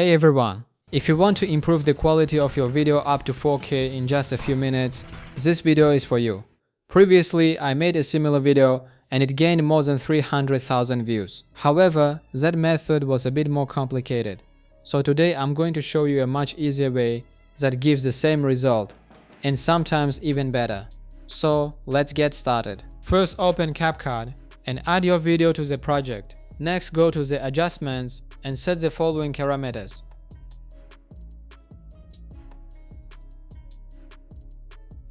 Hey everyone! If you want to improve the quality of your video up to 4K in just a few minutes, this video is for you. Previously, I made a similar video and it gained more than 300,000 views. However, that method was a bit more complicated. So today I'm going to show you a much easier way that gives the same result, and sometimes even better. So let's get started. First, open CapCut and add your video to the project. Next, go to the adjustments and set the following parameters.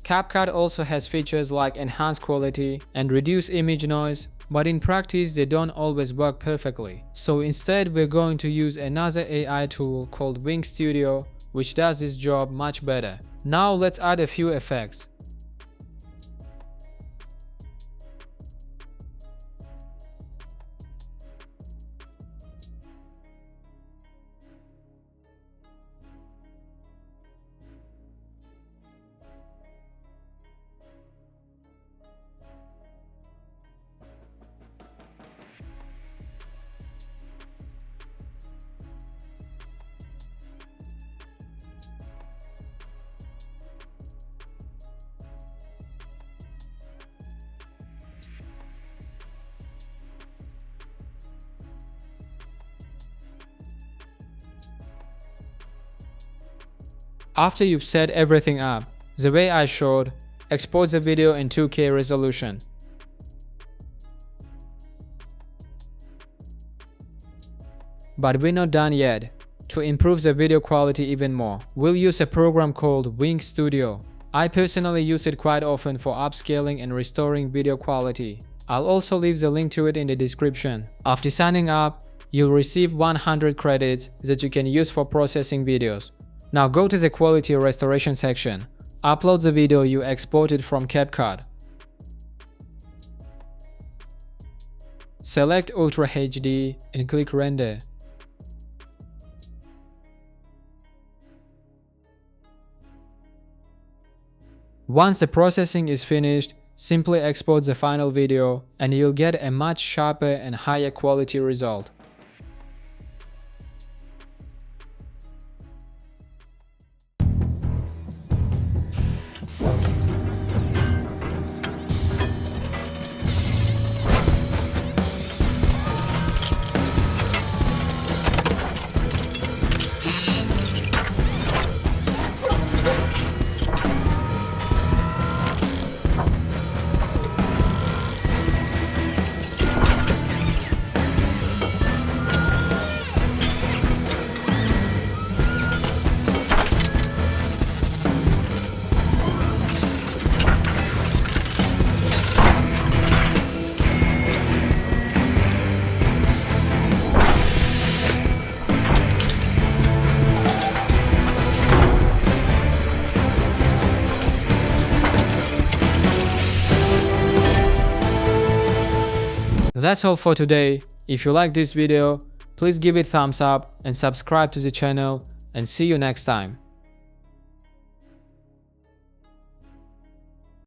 CapCut also has features like enhance quality and reduce image noise, but in practice they don't always work perfectly. So instead we're going to use another AI tool called Wing Studio, which does this job much better. Now let's add a few effects. After you've set everything up, the way I showed, export the video in 2K resolution. But we're not done yet. To improve the video quality even more, we'll use a program called Wing Studio. I personally use it quite often for upscaling and restoring video quality. I'll also leave the link to it in the description. After signing up, you'll receive 100 credits that you can use for processing videos. Now go to the quality restoration section. Upload the video you exported from CapCut. Select Ultra HD and click Render. Once the processing is finished, simply export the final video and you'll get a much sharper and higher quality result. That's all for today. If you like this video, please give it thumbs up and subscribe to the channel, and see you next time.